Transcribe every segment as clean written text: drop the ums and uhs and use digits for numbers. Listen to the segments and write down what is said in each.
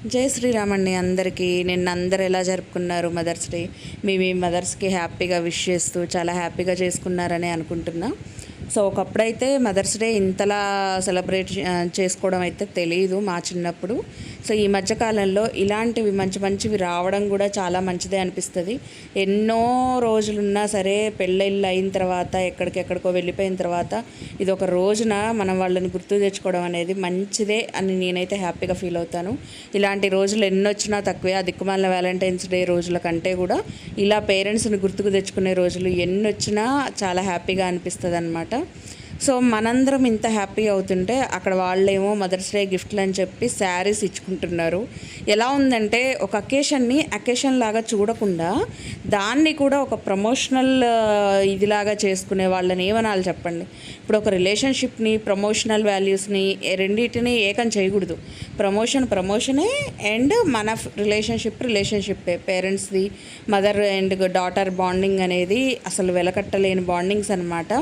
జై శ్రీరామ్ అండి అందరికీ. నిన్న అందరు ఎలా జరుపుకున్నారు మదర్స్ డే? మీ మదర్స్కి హ్యాపీగా విష్ చేస్తూ చాలా హ్యాపీగా చేసుకున్నారని అనుకుంటున్నా. సో ఒకప్పుడైతే మదర్స్ డే ఇంతలా సెలబ్రేట్ చేసుకోవడం అయితే తెలియదు మా చిన్నప్పుడు. సో ఈ మధ్యకాలంలో ఇలాంటివి మంచి మంచివి రావడం కూడా చాలా మంచిదే అనిపిస్తుంది. ఎన్నో రోజులున్నా సరే పెళ్ళిళ్ళు అయిన తర్వాత ఎక్కడికెక్కడికో వెళ్ళిపోయిన తర్వాత ఇది ఒక రోజున మనం వాళ్ళని గుర్తు తెచ్చుకోవడం అనేది మంచిదే అని నేనైతే హ్యాపీగా ఫీల్ అవుతాను. ఇలాంటి రోజులు ఎన్నొచ్చినా తక్కువే. ఆ దిక్కుమాలిన వ్యాలంటైన్స్ డే రోజుల కంటే కూడా ఇలా పేరెంట్స్ని గుర్తుకు తెచ్చుకునే రోజులు ఎన్నొచ్చినా చాలా హ్యాపీగా అనిపిస్తుంది అనమాట. సో మనందరం ఇంత హ్యాపీ అవుతుంటే అక్కడ వాళ్ళేమో మదర్స్ డే గిఫ్ట్లు అని చెప్పి శారీస్ ఇచ్చుకుంటున్నారు. ఎలా ఉందంటే ఒక అకేషన్ లాగా చూడకుండా దాన్ని కూడా ఒక ప్రమోషనల్ ఇదిలాగా చేసుకునే వాళ్ళని ఏమనాలి చెప్పండి. ఇప్పుడు ఒక రిలేషన్షిప్ని ప్రమోషనల్ వాల్యూస్ని రెండింటిని ఏకం చేయకూడదు. ప్రమోషనే అండ్ మన రిలేషన్షిప్పే. పేరెంట్స్ది మదర్ అండ్ డాటర్ బాండింగ్ అనేది అసలు వెలకట్టలేని బాండింగ్స్ అనమాట.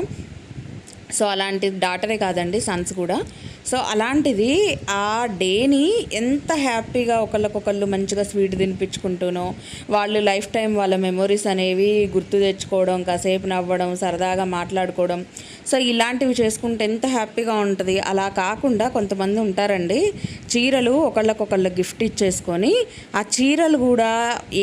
సో అలాంటి డాటరే కాదండి, సన్స్ కూడా. సో అలాంటిది ఆ డేని ఎంత హ్యాపీగా ఒకళ్ళకొకళ్ళు మంచిగా స్వీట్ తినిపించుకుంటూనో వాళ్ళు లైఫ్ టైం వాళ్ళ మెమొరీస్ అనేవి గుర్తు తెచ్చుకోవడం, కాసేపు నవ్వడం, సరదాగా మాట్లాడుకోవడం. సో ఇలాంటివి చేసుకుంటే ఎంత హ్యాపీగా ఉంటుంది. అలా కాకుండా కొంతమంది ఉంటారండి, చీరలు ఒకళ్ళకొకళ్ళు గిఫ్ట్ ఇచ్చేసుకొని ఆ చీరలు కూడా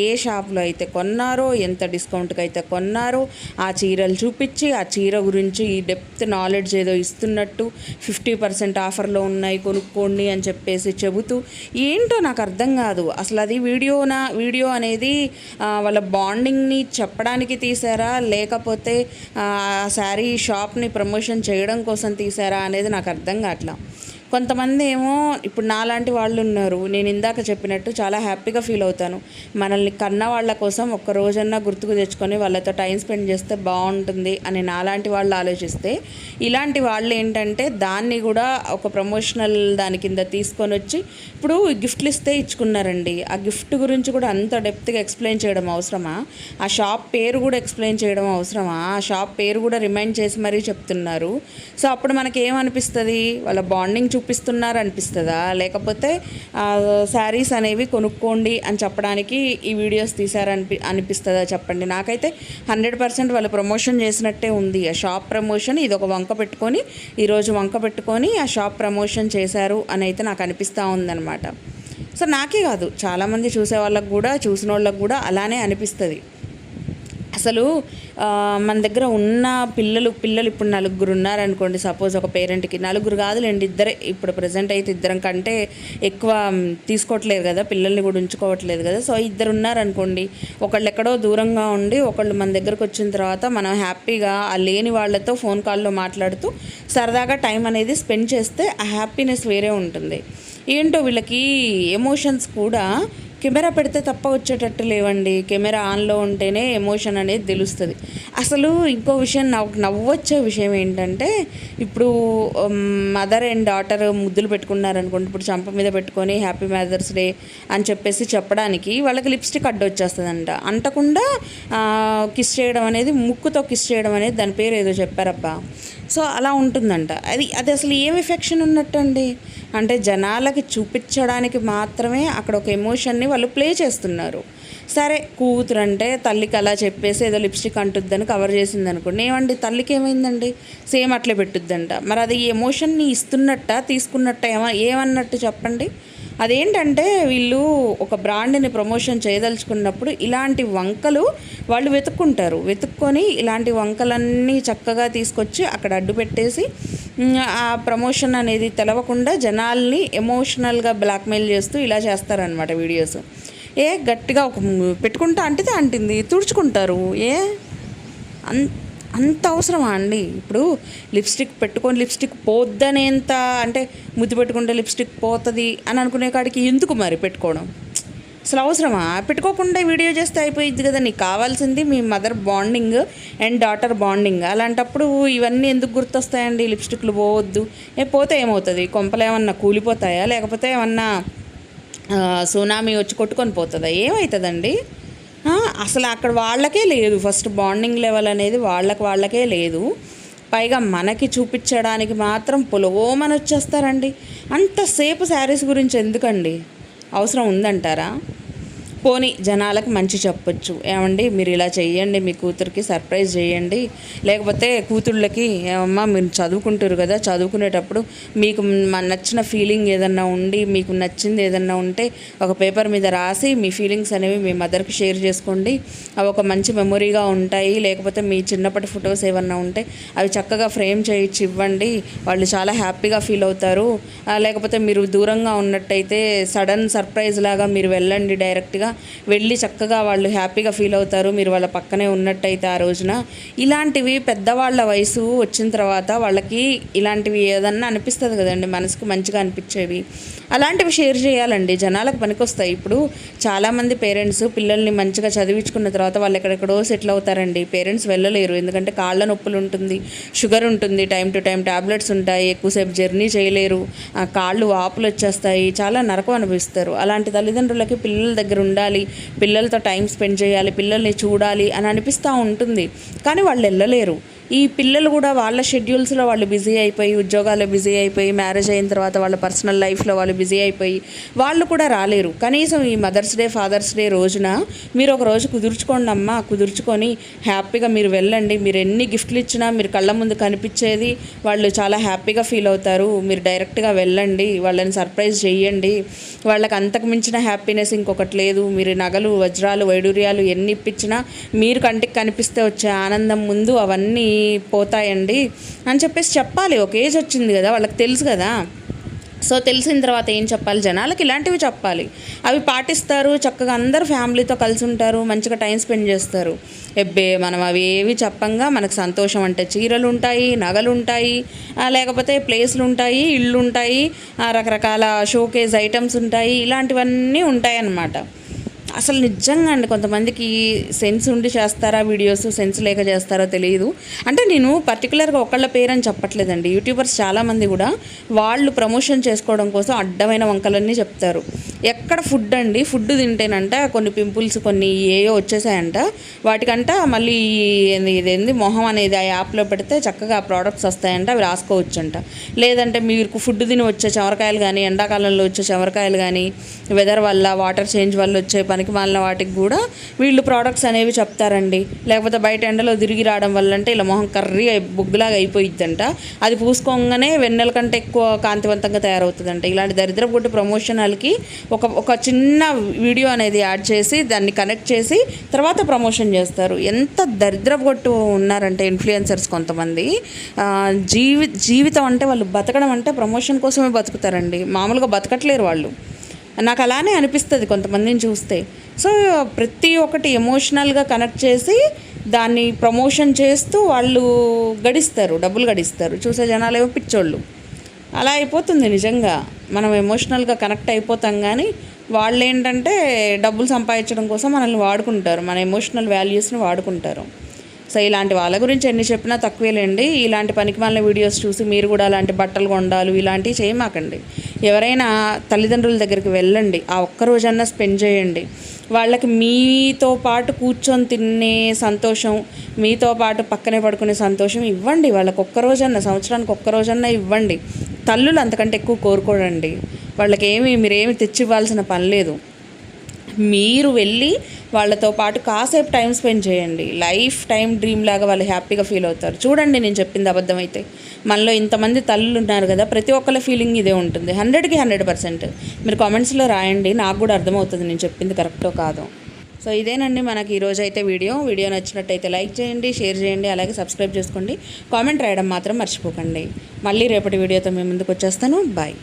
ఏ షాప్లో అయితే కొన్నారో, ఎంత డిస్కౌంట్కి అయితే కొన్నారో ఆ చీరలు చూపించి ఆ చీర గురించి ఈ డెప్త్ నాలెడ్జ్ ఏదో ఇస్తున్నట్టు 50% ఆఫర్లో ఉన్నాయి కొనుక్కోండి అని చెప్పేసి చెబుతూ ఏంటో నాకు అర్థం కాదు. అసలు అది వీడియో అనేది వాళ్ళ బాండింగ్ని చెప్పడానికి తీసారా, లేకపోతే ఆ శారీ షాప్ని ప్రమోషన్ చేయడం కోసం తీసారా అనేది నాకు అర్థం కావట్లా. కొంతమంది ఏమో ఇప్పుడు నాలాంటి వాళ్ళు ఉన్నారు. నేను ఇందాక చెప్పినట్టు చాలా హ్యాపీగా ఫీల్ అవుతాను. మనల్ని కన్న వాళ్ళ కోసం ఒక్క రోజన్నా గుర్తుకు తెచ్చుకొని వాళ్ళతో టైం స్పెండ్ చేస్తే బాగుంటుంది అని నాలాంటి వాళ్ళు ఆలోచిస్తే, ఇలాంటి వాళ్ళు ఏంటంటే దాన్ని కూడా ఒక ప్రమోషనల్ దాని కింద తీసుకొని వచ్చి ఇప్పుడు గిఫ్ట్లు ఇస్తే ఇచ్చుకున్నారండి. ఆ గిఫ్ట్ గురించి కూడా అంత డెప్త్గా ఎక్స్ప్లెయిన్ చేయడం అవసరమా? ఆ షాప్ పేరు కూడా ఎక్స్ప్లెయిన్ చేయడం అవసరమా? ఆ షాప్ పేరు కూడా రిమైండ్ చేసి మరీ చెప్తున్నారు. సో అప్పుడు మనకి ఏమనిపిస్తుంది? వాళ్ళ బాండింగ్ చూపిస్తున్నారు అనిపిస్తుందా, లేకపోతే శారీస్ అనేవి కొనుక్కోండి అని చెప్పడానికి ఈ వీడియోస్ అనిపిస్తుందా చెప్పండి. నాకైతే 100% వాళ్ళు ప్రమోషన్ చేసినట్టే ఉంది. ఆ షాప్ ప్రమోషన్ ఇది ఒక వంక పెట్టుకొని ఈరోజు వంక పెట్టుకొని ఆ షాప్ ప్రమోషన్ చేశారు అని అయితే నాకు అనిపిస్తూ ఉందన్నమాట. సో నాకే కాదు, చాలామంది చూసే వాళ్ళకు కూడా, చూసిన వాళ్ళకు కూడా అలానే అనిపిస్తుంది. అసలు మన దగ్గర ఉన్న పిల్లలు ఇప్పుడు 4 ఉన్నారనుకోండి. సపోజ్ ఒక పేరెంట్కి 4 కాదులేండి, ఇద్దరే. ఇప్పుడు ప్రజెంట్ అయితే 2 కంటే ఎక్కువ తీసుకోవట్లేదు కదా, పిల్లల్ని కూడా ఉంచుకోవట్లేదు కదా. సో 2 ఉన్నారనుకోండి. ఒకళ్ళు ఎక్కడో దూరంగా ఉండి ఒకళ్ళు మన దగ్గరకు వచ్చిన తర్వాత మనం హ్యాపీగా ఆ లేని వాళ్ళతో ఫోన్ కాల్లో మాట్లాడుతూ సరదాగా టైం అనేది స్పెండ్ చేస్తే ఆ హ్యాపీనెస్ వేరే ఉంటుంది. ఏంటో వీళ్ళకి ఎమోషన్స్ కూడా కెమెరా పెడితే తప్ప వచ్చేటట్టు లేవండి. కెమెరా ఆన్లో ఉంటేనే ఎమోషన్ అనేది తెలుస్తుంది. అసలు ఇంకో విషయం, నవ్వొచ్చే విషయం ఏంటంటే, ఇప్పుడు మదర్ అండ్ డాటర్ ముద్దులు పెట్టుకున్నారనుకోండి. ఇప్పుడు చంప మీద పెట్టుకొని హ్యాపీ మదర్స్ డే అని చెప్పేసి చెప్పడానికి వాళ్ళకి లిప్స్టిక్ అడ్డు వచ్చేస్తుందంట. అంటకుండా కిస్ చేయడం అనేది, ముక్కుతో కిస్ చేయడం అనేది, దాని పేరు ఏదో చెప్పారబ్బా. సో అలా ఉంటుందంట. అది అసలు ఏం ఎఫెక్షన్ ఉన్నట్టు అండి. అంటే జనాలకి చూపించడానికి మాత్రమే అక్కడ ఒక ఎమోషన్ని వాళ్ళు ప్లే చేస్తున్నారు. సరే, కూతురు అంటే తల్లికి అలా చెప్పేసి ఏదో లిప్స్టిక్ అంటుద్దని కవర్ చేసింది అనుకోండి. ఏమండి, తల్లికి ఏమైందండి? సేమ్ అట్లే పెట్టుద్దంట. మరి అది ఎమోషన్ని ఇస్తున్నట్ట తీసుకున్నట్ట ఏమన్నట్టు చెప్పండి. అదేంటంటే వీళ్ళు ఒక బ్రాండ్ని ప్రమోషన్ చేయదలుచుకున్నప్పుడు ఇలాంటి వంకలు వాళ్ళు వెతుక్కొని ఇలాంటి వంకలన్నీ చక్కగా తీసుకొచ్చి అక్కడ అడ్డు పెట్టేసి ఆ ప్రమోషన్ అనేది తెలవకుండా జనాల్ని ఎమోషనల్గా బ్లాక్మెయిల్ చేస్తూ ఇలా చేస్తారనమాట వీడియోస్. గట్టిగా ఒక పెట్టుకుంటా అంటితే అంటింది, తుడుచుకుంటారు. అంత అవసరమా అండి? ఇప్పుడు లిప్స్టిక్ పోద్దనేంత, అంటే ముద్దు పెట్టుకుంటే లిప్స్టిక్ పోతుంది అని అనుకునే కాడికి ఎందుకు మరి పెట్టుకోవడం? అసలు అవసరమా? పెట్టుకోకుండా వీడియో చేస్తే అయిపోయింది కదా. నీకు కావాల్సింది మీ mother bonding and daughter bonding. అలాంటప్పుడు ఇవన్నీ ఎందుకు గుర్తొస్తాయండి? లిప్స్టిక్లు పోవద్దు. పోతే ఏమవుతుంది? కొంపలు ఏమన్నా కూలిపోతాయా, లేకపోతే ఏమన్నా సునామీ వచ్చి కొట్టుకొని పోతుందా? ఏమవుతుందండి? అసలు అక్కడ వాళ్ళకే లేదు. ఫస్ట్ బాండింగ్ లెవెల్ అనేది వాళ్ళకే లేదు. పైగా మనకి చూపించడానికి మాత్రం పొలవోమని వచ్చేస్తారండి. అంతసేపు శారీస్ గురించి ఎందుకండి? అవసరం ఉందంటారా? పోనీ జనాలకు మంచి చెప్పొచ్చు, ఏమండి మీరు ఇలా చేయండి, మీ కూతురికి సర్ప్రైజ్ చేయండి, లేకపోతే కూతుళ్ళకి ఏమమ్మా మీరు చదువుకుంటారు కదా, చదువుకునేటప్పుడు మీకు నచ్చిన ఫీలింగ్ ఏదన్నా ఉండి మీకు నచ్చింది ఏదన్నా ఉంటే ఒక పేపర్ మీద రాసి మీ ఫీలింగ్స్ అనేవి మీ మదర్కి షేర్ చేసుకోండి, అవి ఒక మంచి మెమొరీగా ఉంటాయి. లేకపోతే మీ చిన్నప్పటి ఫొటోస్ ఏమన్నా ఉంటే అవి చక్కగా ఫ్రేమ్ చేయించి ఇవ్వండి, వాళ్ళు చాలా హ్యాపీగా ఫీల్ అవుతారు. లేకపోతే మీరు దూరంగా ఉన్నట్టయితే సడన్ సర్ప్రైజ్ లాగా మీరు వెళ్ళండి, డైరెక్ట్గా వెళ్ళి చక్కగా వాళ్ళు హ్యాపీగా ఫీల్ అవుతారు మీరు వాళ్ళ పక్కనే ఉన్నట్టయితే ఆ రోజున. ఇలాంటివి పెద్దవాళ్ళ వయసు వచ్చిన తర్వాత వాళ్ళకి ఇలాంటివి ఏదన్నా అనిపిస్తుంది కదండి, మనసుకు మంచిగా అనిపించేవి, అలాంటివి షేర్ చేయాలండి, జనాలకు పనికొస్తాయి. ఇప్పుడు చాలామంది పేరెంట్స్ పిల్లల్ని మంచిగా చదివించుకున్న తర్వాత వాళ్ళు ఎక్కడెక్కడో సెటిల్ అవుతారండి. పేరెంట్స్ వెళ్ళలేరు, ఎందుకంటే కాళ్ళ నొప్పులు ఉంటుంది, షుగర్ ఉంటుంది, టైం టు టైం టాబ్లెట్స్ ఉంటాయి, ఎక్కువసేపు జర్నీ చేయలేరు, కాళ్ళు వాపులు వచ్చేస్తాయి, చాలా నరకం అనుభవిస్తారు. అలాంటి తల్లిదండ్రులకి పిల్లల దగ్గర ఉండాలి, పిల్లలతో టైం స్పెండ్ చేయాలి, పిల్లల్ని చూడాలి అని అనిపిస్తూ ఉంటుంది. కానీ వాళ్ళు వెళ్ళలేరు. ఈ పిల్లలు కూడా వాళ్ళ షెడ్యూల్స్లో వాళ్ళు బిజీ అయిపోయి, ఉద్యోగాల్లో బిజీ అయిపోయి, మ్యారేజ్ అయిన తర్వాత వాళ్ళ పర్సనల్ లైఫ్లో వాళ్ళు బిజీ అయిపోయి వాళ్ళు కూడా రాలేరు. కనీసం ఈ మదర్స్ డే, ఫాదర్స్ డే రోజున మీరు ఒక రోజు కుదుర్చుకోండి అమ్మా, కుదుర్చుకొని హ్యాపీగా మీరు వెళ్ళండి. మీరు ఎన్ని గిఫ్ట్లు ఇచ్చినా మీరు కళ్ళ ముందు కనిపించేది వాళ్ళు చాలా హ్యాపీగా ఫీల్ అవుతారు. మీరు డైరెక్ట్గా వెళ్ళండి, వాళ్ళని సర్ప్రైజ్ చేయండి. వాళ్ళకి అంతకు మించిన హ్యాపీనెస్ ఇంకొకటి లేదు. మీరు నగలు, వజ్రాలు, వైడూర్యాలు ఎన్ని ఇప్పించినా మీరు కంటికి కనిపిస్తే వచ్చే ఆనందం ముందు అవన్నీ పోతాయండి అని చెప్పేసి చెప్పాలి. ఒక ఏజ్ వచ్చింది కదా, వాళ్ళకి తెలుసు కదా. సో తెలిసిన తర్వాత ఏం చెప్పాలి, జనాలకి ఇలాంటివి చెప్పాలి, అవి పాటిస్తారు. చక్కగా అందరూ ఫ్యామిలీతో కలిసి ఉంటారు, మంచిగా టైం స్పెండ్ చేస్తారు. మనం అవి ఏవి చెప్పంగా మనకు సంతోషం అంటే చీరలు ఉంటాయి, నగలు ఉంటాయి, లేకపోతే ప్లేస్లు ఉంటాయి, ఇళ్ళు ఉంటాయి, రకరకాల షోకేజ్ ఐటమ్స్ ఉంటాయి, ఇలాంటివన్నీ ఉంటాయి అన్నమాట. అసలు నిజంగా అండి, కొంతమందికి సెన్స్ ఉండి చేస్తారా వీడియోస్, సెన్స్ లేక చేస్తారో తెలియదు. అంటే నేను పర్టికులర్గా ఒకళ్ళ పేరని చెప్పట్లేదండి. యూట్యూబర్స్ చాలామంది కూడా వాళ్ళు ప్రమోషన్ చేసుకోవడం కోసం అడ్డమైన వంకలన్నీ చెప్తారు. ఎక్కడ ఫుడ్ అండి, ఫుడ్ తింటేనంట కొన్ని పింపుల్స్ కొన్ని ఏయో వచ్చేసాయంట, వాటికంట మళ్ళీ ఇదేంది మొహం అనేది ఆ యాప్లో పెడితే చక్కగా ప్రోడక్ట్స్ వస్తాయంట, అవి రాసుకోవచ్చంట. లేదంటే మీకు ఫుడ్ తిని వచ్చే చెమరకాయలు కానీ, ఎండాకాలంలో వచ్చే చెమరకాయలు కానీ, వెదర్ వల్ల, వాటర్ చేంజ్ వల్ల వచ్చే పనికి మాలిన వాటికి కూడా వీళ్ళు ప్రోడక్ట్స్ అనేవి చెప్తారండి. లేకపోతే బయట ఎండలో తిరిగి రావడం వల్ల అంటే ఇలా మొహం కర్రీ బుగ్గులాగా అయిపోయిద్దంట, అది పూసుకోగానే వెన్నెల కంటే ఎక్కువ కాంతివంతంగా తయారవుతుందంట. ఇలాంటి దరిద్రపు కొట్టి ప్రమోషనల్కి ఒక చిన్న వీడియో అనేది యాడ్ చేసి దాన్ని కనెక్ట్ చేసి తర్వాత ప్రమోషన్ చేస్తారు. ఎంత దరిద్రపు కొట్టు ఉన్నారంటే ఇన్ఫ్లుయెన్సర్స్ కొంతమంది. జీవితం అంటే వాళ్ళు బతకడం అంటే ప్రమోషన్ కోసమే బతుకుతారండి, మామూలుగా బతకట్లేరు వాళ్ళు. నాకు అలానే అనిపిస్తుంది కొంతమందిని చూస్తే. సో ప్రతి ఒక్కటి ఎమోషనల్గా కనెక్ట్ చేసి దాన్ని ప్రమోషన్ చేస్తూ వాళ్ళు గడిస్తారు, డబ్బులు గడిస్తారు. చూసే జనాలు ఏమో పిచ్చోళ్ళు. అలా అయిపోతుంది నిజంగా. మనం ఎమోషనల్గా కనెక్ట్ అయిపోతాం, కానీ వాళ్ళు ఏంటంటే డబ్బులు సంపాదించడం కోసం మనల్ని వాడుకుంటారు, మన ఎమోషనల్ వాల్యూస్ని వాడుకుంటారు. సో ఇలాంటి వాళ్ళ గురించి ఎన్ని చెప్పినా తక్కువేలేండి. ఇలాంటి పనికిమాలిన వీడియోస్ చూసి మీరు కూడా అలాంటి బట్టలు కొండాలు ఇలాంటివి చేయమాకండి. ఎవరైనా తల్లిదండ్రుల దగ్గరికి వెళ్ళండి, ఆ ఒక్కరోజన్నా స్పెండ్ చేయండి. వాళ్ళకి మీతో పాటు కూర్చొని తినే సంతోషం, మీతో పాటు పక్కనే పడుకునే సంతోషం ఇవ్వండి. వాళ్ళకి ఒక్కరోజన్నా, సంవత్సరానికి ఒక్కరోజన్నా ఇవ్వండి. తల్లులు అంతకంటే ఎక్కువ కోరుకోడండి. మీరేమి తెచ్చి ఇవ్వాల్సిన పని లేదు. మీరు వెళ్ళి వాళ్ళతో పాటు కాసేపు టైం స్పెండ్ చేయండి. లైఫ్ టైం డ్రీమ్ లాగా వాళ్ళు హ్యాపీగా ఫీల్ అవుతారు. చూడండి, నేను చెప్పింది అబద్ధమైతే మనలో ఇంతమంది తల్లులు ఉన్నారు కదా, ప్రతి ఒక్కళ్ళ ఫీలింగ్ ఇదే ఉంటుంది. 100కి 100%. మీరు కామెంట్స్లో రాయండి, నాకు కూడా అర్థమవుతుంది నేను చెప్పింది కరెక్టో కాదో. సో ఇదేనండి మనకి ఈరోజు అయితే వీడియో నచ్చినట్టయితే లైక్ చేయండి, షేర్ చేయండి, అలాగే సబ్స్క్రైబ్ చేసుకోండి. కామెంట్ రాయడం మాత్రం మర్చిపోకండి. మళ్ళీ రేపటి వీడియోతో మేము ముందుకు వచ్చేస్తాను. బాయ్.